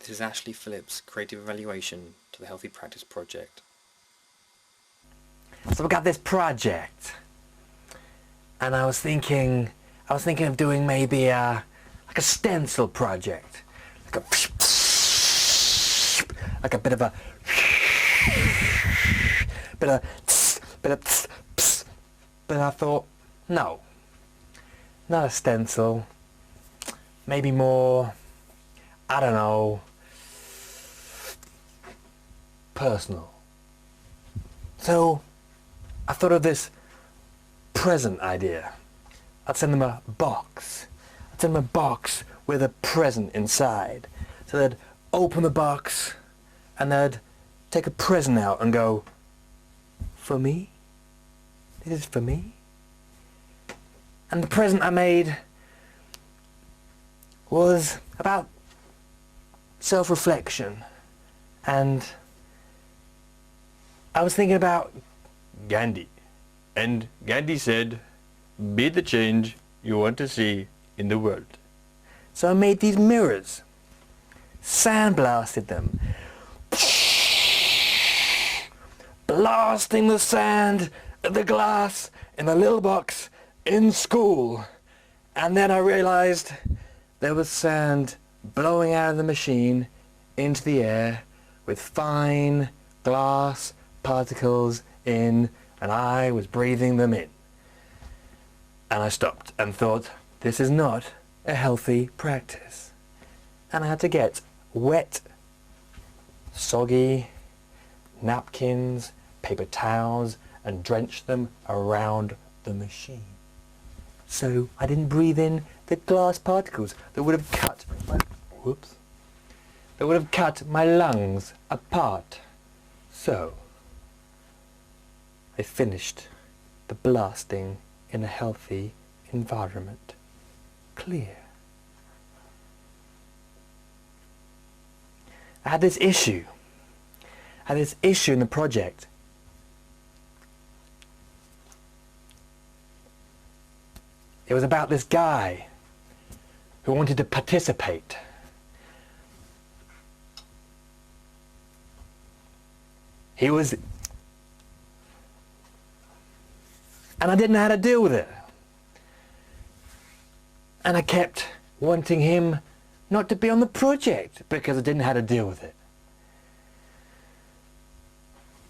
This is Ashley Phillips' Creative Evaluation to the Healthy Practice Project. So we got this project, and I was thinking of doing maybe like a stencil project, like a bit of a but I thought, no, not a stencil, maybe more, I don't know, personal. So I thought of this present idea. I'd send them a box. I'd send them a box with a present inside. So they'd open the box and they'd take a present out and go, for me? This is for me? And the present I made was about self-reflection, and I was thinking about Gandhi, and Gandhi said, be the change you want to see in the world. So I made these mirrors, sandblasted them, blasting the sand at the glass in a little box in school. And then I realized there was sand blowing out of the machine into the air with fine glass particles in, and I was breathing them in. And I stopped and thought, this is not a healthy practice. And I had to get wet, soggy napkins, paper towels, and drench them around the machine. So I didn't breathe in the glass particles that would have cut my lungs apart. So I finished the blasting in a healthy environment. Clear. I had this issue in the project. It was about this guy who wanted to participate. And I didn't know how to deal with it. And I kept wanting him not to be on the project because I didn't know how to deal with it.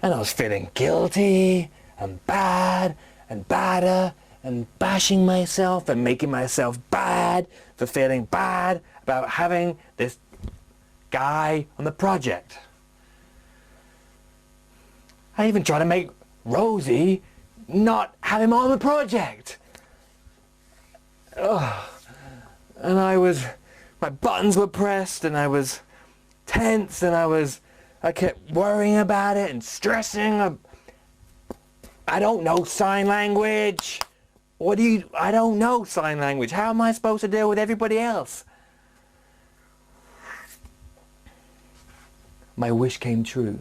And I was feeling guilty and bad and badder and bashing myself and making myself bad for feeling bad about having this guy on the project. I even tried to make Rosy not have him on the project. Ugh. And my buttons were pressed and I was tense and I kept worrying about it and stressing. I don't know sign language. I don't know sign language. How am I supposed to deal with everybody else? My wish came true.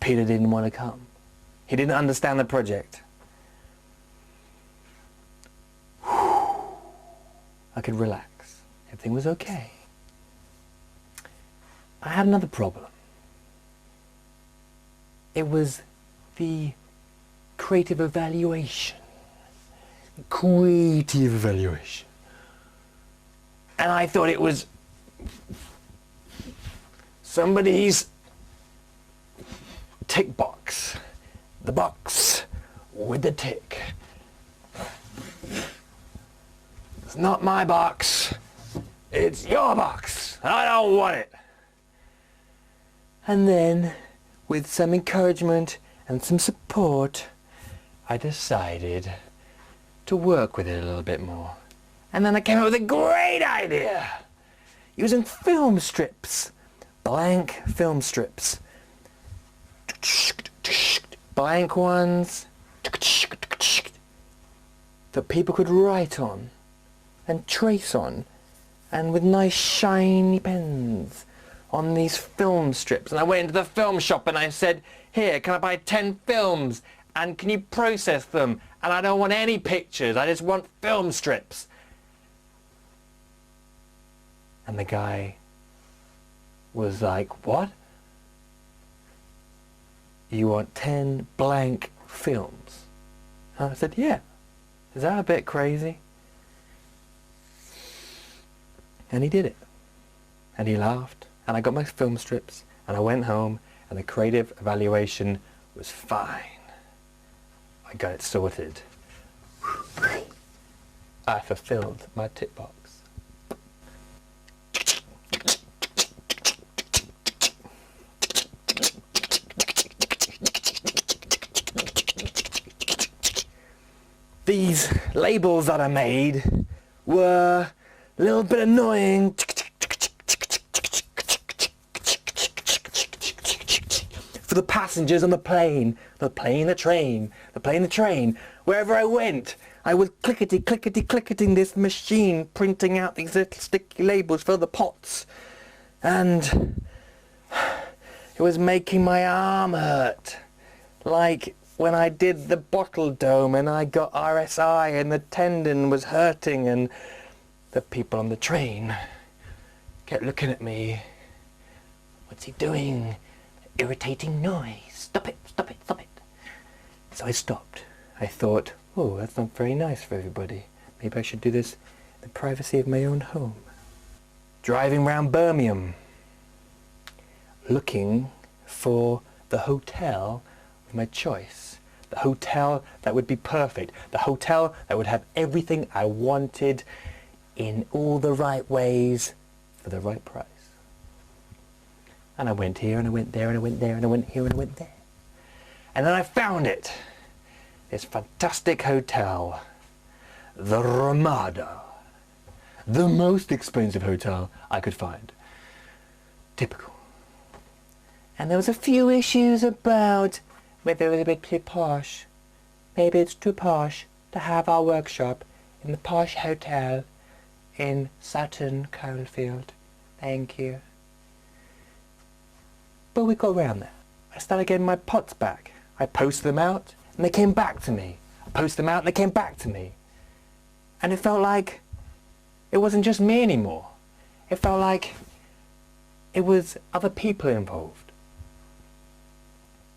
Peter didn't want to come. He didn't understand the project. I could relax. Everything was okay. I had another problem. It was the creative evaluation. Creative evaluation. And I thought it was somebody's tick box. The box with the tick. It's not my box. It's your box. I don't want it. And then, with some encouragement and some support, I decided to work with it a little bit more. And then I came up with a great idea. Using film strips. Blank film strips. Blank ones that people could write on and trace on, and with nice shiny pens on these film strips. And I went into the film shop and I said, here, can I buy 10 films and can you process them? And I don't want any pictures, I just want film strips. And the guy was like, what? You want 10 blank films? And I said, yeah. Is that a bit crazy? And he did it. And he laughed. And I got my film strips. And I went home. And the creative evaluation was fine. I got it sorted. I fulfilled my tick box. These labels that I made were a little bit annoying. For the passengers on the plane, the train. Wherever I went, I was clicketing this machine, printing out these little sticky labels for the pots. And it was making my arm hurt. Like when I did the bottle dome and I got RSI and the tendon was hurting, and the people on the train kept looking at me. What's he doing? Irritating noise. Stop it. So I stopped. I thought, oh, that's not very nice for everybody. Maybe I should do this in the privacy of my own home. Driving round Birmingham, looking for the hotel of my choice. The hotel that would be perfect. The hotel that would have everything I wanted in all the right ways for the right price. And I went here, and I went there, and I went there, and I went here, and I went there. And then I found it. This fantastic hotel. The Ramada. The most expensive hotel I could find. Typical. And there was a few issues about whether it was a bit too posh. Maybe it's too posh to have our workshop in the posh hotel in Sutton Coldfield. Thank you. But we got around that. I started getting my pots back. I posted them out, and they came back to me. I posted them out, and they came back to me. And it felt like it wasn't just me anymore. It felt like it was other people involved.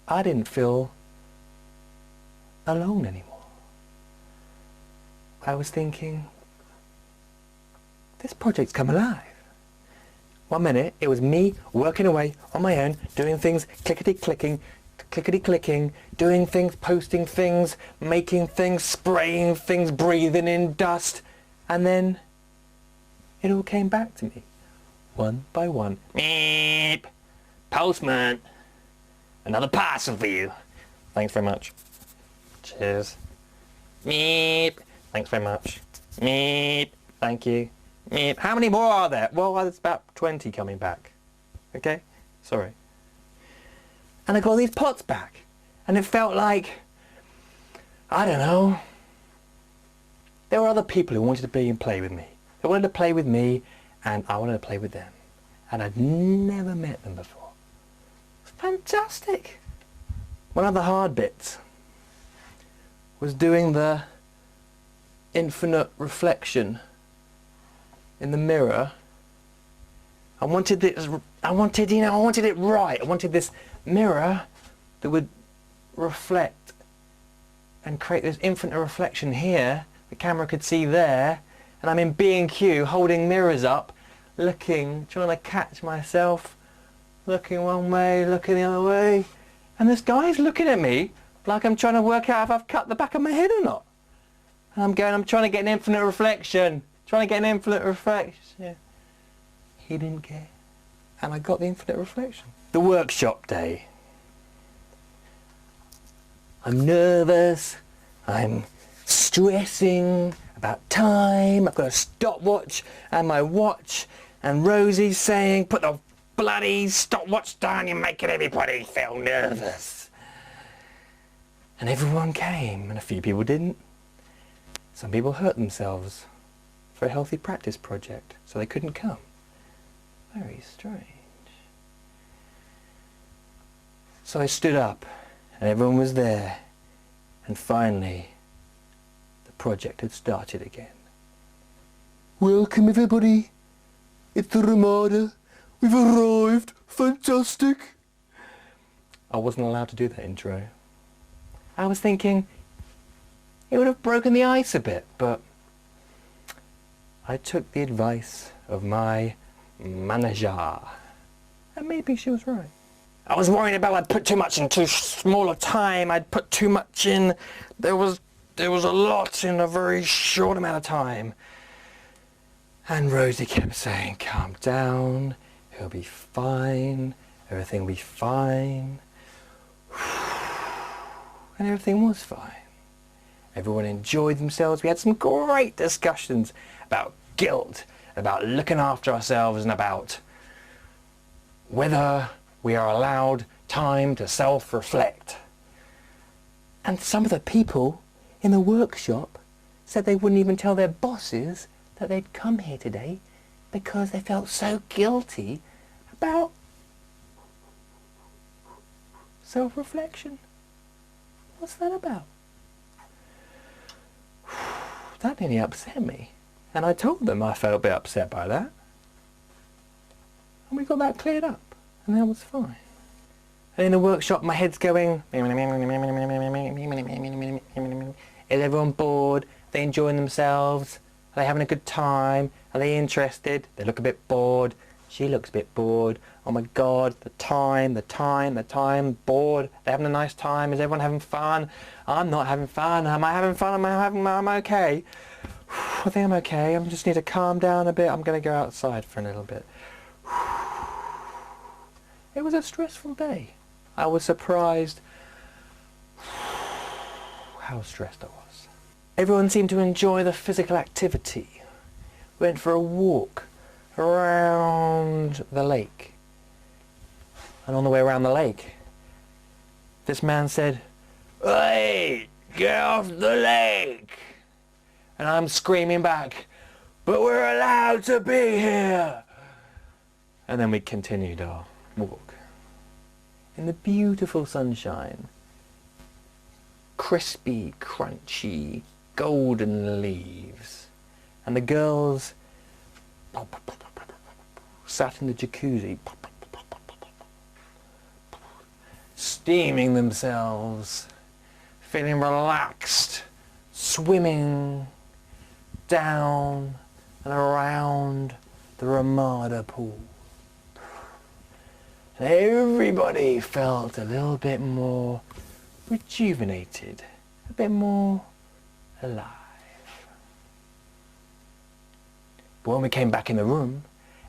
I didn't feel alone anymore. I was thinking, this project's come alive. 1 minute, it was me working away on my own, doing things, clickety-clicking, doing things, posting things, making things, spraying things, breathing in dust. And then it all came back to me, one by one. Meep! Postman! Another parcel for you. Thanks very much. Cheers. Meep! Thanks very much. Meep! Thank you. Meep. How many more are there? Well, there's about 20 coming back. Okay? Sorry. And I got these pots back. And it felt like, I don't know, there were other people who wanted to be and play with me. They wanted to play with me, and I wanted to play with them. And I'd never met them before. It was fantastic. One of the hard bits was doing the infinite reflection in the mirror. I wanted it right. I wanted this mirror that would reflect and create this infinite reflection here. The camera could see there, and I'm in B&Q holding mirrors up, looking, trying to catch myself, looking one way, looking the other way, and this guy's looking at me like I'm trying to work out if I've cut the back of my head or not. And I'm trying to get an infinite reflection. Yeah. He didn't care. And I got the infinite reflection. The workshop day. I'm nervous. I'm stressing about time. I've got a stopwatch and my watch. And Rosie's saying, put the bloody stopwatch down. You're making everybody feel nervous. And everyone came, and a few people didn't. Some people hurt themselves for a healthy practice project, so they couldn't come. Very strange. So I stood up, and everyone was there, and finally, the project had started again. Welcome everybody, it's the Ramada. We've arrived! Fantastic! I wasn't allowed to do that intro. I was thinking it would have broken the ice a bit, but I took the advice of my manager. And maybe she was right. I was worried about I'd put too much in too small a time. I'd put too much in. There was a lot in a very short amount of time. And Rosie kept saying, calm down, it'll be fine, everything will be fine. And everything was fine. Everyone enjoyed themselves. We had some great discussions about guilt, about looking after ourselves, and about whether we are allowed time to self-reflect. And some of the people in the workshop said they wouldn't even tell their bosses that they'd come here today because they felt so guilty about self-reflection. What's that about? That nearly upset me. And I told them I felt a bit upset by that. And we got that cleared up. And that was fine. And in the workshop my head's going, is everyone bored? Are they enjoying themselves? Are they having a good time? Are they interested? They look a bit bored. She looks a bit bored. Oh my God, the time, bored. They're having a nice time. Is everyone having fun? I'm not having fun. Am I having fun? Am I okay? I think I'm okay. I just need to calm down a bit. I'm going to go outside for a little bit. It was a stressful day. I was surprised how stressed I was. Everyone seemed to enjoy the physical activity. We went for a walk around the lake. And on the way around the lake, this man said, "Hey, get off the lake!" And I'm screaming back, "But we're allowed to be here!" And then we continued our walk. In the beautiful sunshine, crispy, crunchy, golden leaves, and the girls sat in the jacuzzi, steaming themselves, feeling relaxed, swimming down and around the Ramada pool. Everybody felt a little bit more rejuvenated, a bit more alive. But when we came back in the room,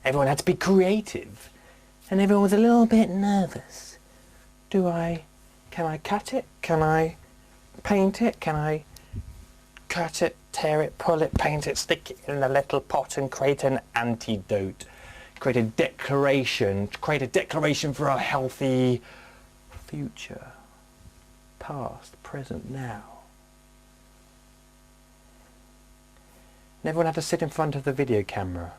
everyone had to be creative, and everyone was a little bit nervous. Can I cut it? Can I paint it? Can I cut it, tear it, pull it, paint it, stick it in a little pot and create an antidote? Create a declaration for a healthy future, past, present, now. And everyone had to sit in front of the video camera,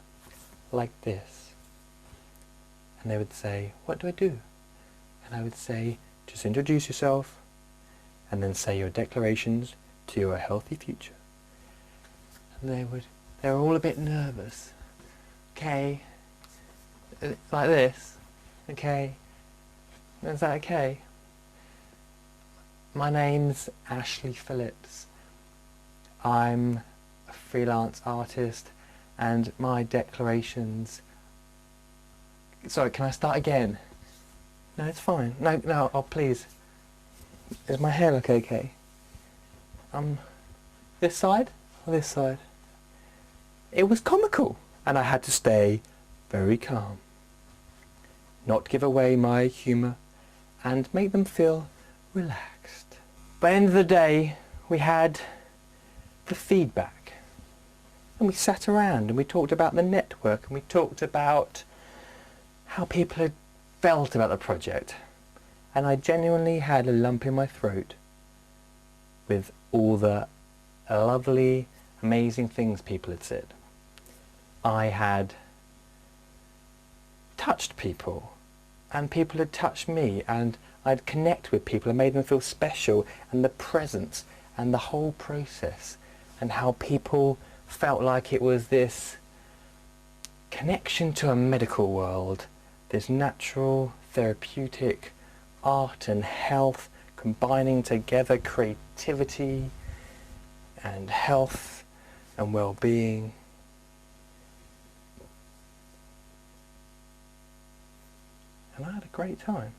like this. And they would say, "What do I do?" And I would say, "Just introduce yourself, and then say your declarations to your healthy future." And they were all a bit nervous. Okay. Like this, okay? Is that okay? My name's Ashley Phillips. I'm a freelance artist, and my declarations... Sorry, can I start again? No, it's fine. No, oh please. Does my hair look okay? This side or this side? It was comical, and I had to stay very calm. Not give away my humour, and make them feel relaxed. By the end of the day, we had the feedback. And we sat around and we talked about the network, and we talked about how people had felt about the project. And I genuinely had a lump in my throat with all the lovely, amazing things people had said. I had touched people, and people had touched me, and I'd connect with people and made them feel special, and the presence and the whole process, and how people felt like it was this connection to a medical world this natural, therapeutic art and health combining together, creativity and health and well-being. And I had a great time.